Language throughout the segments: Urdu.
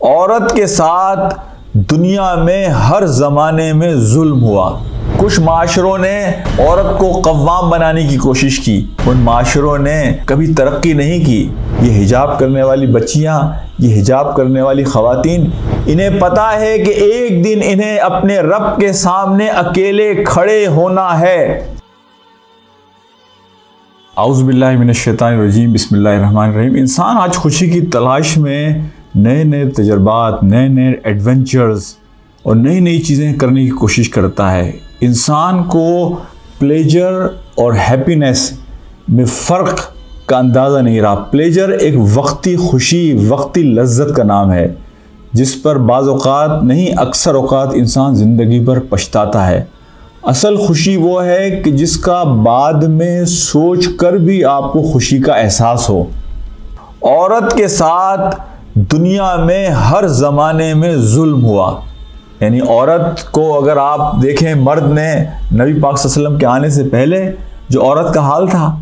عورت کے ساتھ دنیا میں ہر زمانے میں ظلم ہوا۔ کچھ معاشروں نے عورت کو قوام بنانے کی کوشش کی، ان معاشروں نے کبھی ترقی نہیں کی۔ یہ حجاب کرنے والی بچیاں، یہ حجاب کرنے والی خواتین، انہیں پتا ہے کہ ایک دن انہیں اپنے رب کے سامنے اکیلے کھڑے ہونا ہے۔ اعوذ باللہ من الشیطان الرجیم، بسم اللہ الرحمن الرحیم۔ انسان آج خوشی کی تلاش میں نئے نئے تجربات، نئے نئے ایڈونچرز اور نئی نئی چیزیں کرنے کی کوشش کرتا ہے۔ انسان کو پلیجر اور ہیپینس میں فرق کا اندازہ نہیں رہا۔ پلیجر ایک وقتی خوشی، وقتی لذت کا نام ہے، جس پر بعض اوقات نہیں، اکثر اوقات انسان زندگی پر پچھتاتا ہے۔ اصل خوشی وہ ہے کہ جس کا بعد میں سوچ کر بھی آپ کو خوشی کا احساس ہو۔ عورت کے ساتھ دنیا میں ہر زمانے میں ظلم ہوا، یعنی عورت کو اگر آپ دیکھیں، مرد نے نبی پاک صلی اللہ علیہ وسلم کے آنے سے پہلے جو عورت کا حال تھا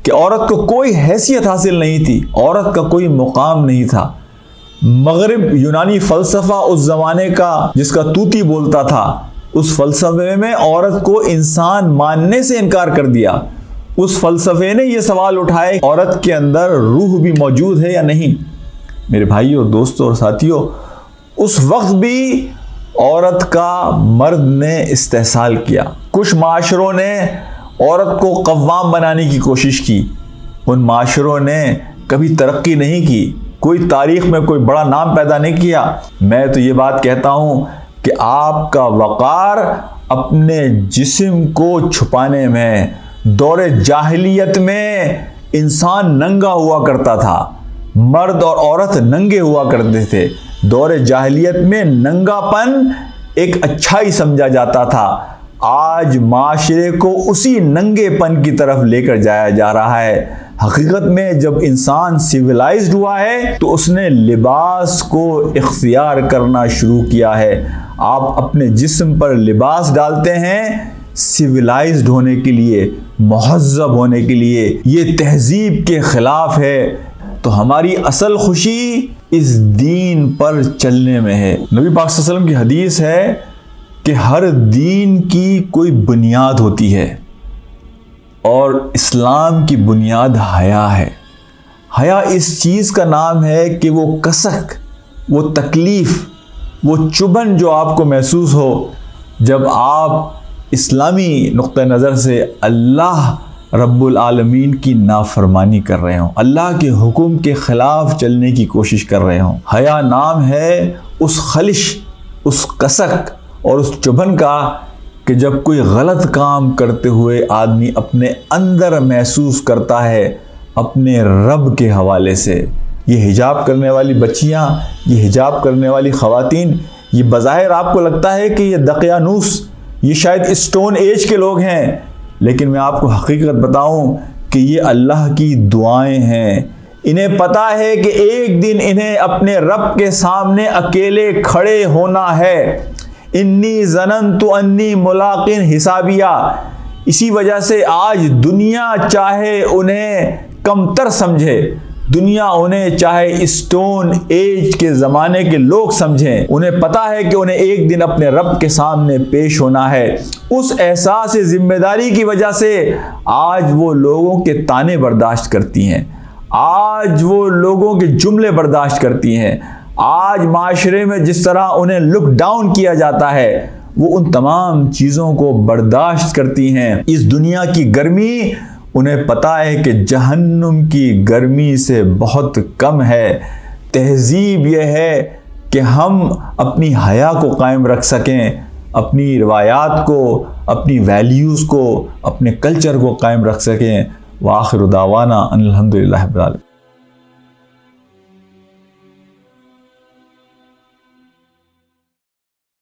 کہ عورت کو کوئی حیثیت حاصل نہیں تھی، عورت کا کوئی مقام نہیں تھا۔ مغرب یونانی فلسفہ اس زمانے کا جس کا توتی بولتا تھا، اس فلسفے میں عورت کو انسان ماننے سے انکار کر دیا۔ اس فلسفے نے یہ سوال اٹھائے، عورت کے اندر روح بھی موجود ہے یا نہیں؟ میرے بھائیوں، دوستوں اور ساتھیوں، اس وقت بھی عورت کا مرد نے استحصال کیا۔ کچھ معاشروں نے عورت کو قوام بنانے کی کوشش کی، ان معاشروں نے کبھی ترقی نہیں کی، کوئی تاریخ میں کوئی بڑا نام پیدا نہیں کیا۔ میں تو یہ بات کہتا ہوں کہ آپ کا وقار اپنے جسم کو چھپانے میں، دور جاہلیت میں انسان ننگا ہوا کرتا تھا، مرد اور عورت ننگے ہوا کرتے تھے۔ دور جاہلیت میں ننگا پن ایک اچھائی سمجھا جاتا تھا۔ آج معاشرے کو اسی ننگے پن کی طرف لے کر جایا جا رہا ہے۔ حقیقت میں جب انسان سیولائزڈ ہوا ہے تو اس نے لباس کو اختیار کرنا شروع کیا ہے۔ آپ اپنے جسم پر لباس ڈالتے ہیں سیولائزڈ ہونے کے لیے، مہذب ہونے کے لیے۔ یہ تہذیب کے خلاف ہے۔ تو ہماری اصل خوشی اس دین پر چلنے میں ہے۔ نبی پاک صلی اللہ علیہ وسلم کی حدیث ہے کہ ہر دین کی کوئی بنیاد ہوتی ہے، اور اسلام کی بنیاد حیا ہے۔ حیا اس چیز کا نام ہے کہ وہ کسک، وہ تکلیف، وہ چبھن جو آپ کو محسوس ہو جب آپ اسلامی نقطہ نظر سے اللہ رب العالمین کی نافرمانی کر رہے ہوں، اللہ کے حکم کے خلاف چلنے کی کوشش کر رہے ہوں۔ حیا نام ہے اس خلش، اس کسک اور اس چبھن کا کہ جب کوئی غلط کام کرتے ہوئے آدمی اپنے اندر محسوس کرتا ہے اپنے رب کے حوالے سے۔ یہ حجاب کرنے والی بچیاں، یہ حجاب کرنے والی خواتین، یہ بظاہر آپ کو لگتا ہے کہ یہ دقیانوس، یہ شاید اسٹون ایج کے لوگ ہیں، لیکن میں آپ کو حقیقت بتاؤں کہ یہ اللہ کی دعائیں ہیں۔ انہیں پتا ہے کہ ایک دن انہیں اپنے رب کے سامنے اکیلے کھڑے ہونا ہے۔ انی ظننت انی ملاق حسابیہ۔ اسی وجہ سے آج دنیا چاہے انہیں کمتر سمجھے، دنیا انہیں چاہے اسٹون ایج کے زمانے کے لوگ سمجھیں، انہیں پتا ہے کہ انہیں ایک دن اپنے رب کے سامنے پیش ہونا ہے۔ اس احساس ذمہ داری کی وجہ سے آج وہ لوگوں کے طعنے برداشت کرتی ہیں، آج وہ لوگوں کے جملے برداشت کرتی ہیں۔ آج معاشرے میں جس طرح انہیں لک ڈاؤن کیا جاتا ہے، وہ ان تمام چیزوں کو برداشت کرتی ہیں۔ اس دنیا کی گرمی انہیں پتا ہے کہ جہنم کی گرمی سے بہت کم ہے۔ تہذیب یہ ہے کہ ہم اپنی حیا کو قائم رکھ سکیں، اپنی روایات کو، اپنی ویلیوز کو، اپنے کلچر کو قائم رکھ سکیں۔ وآخر دعوانا ان الحمدللہ رب العالمین۔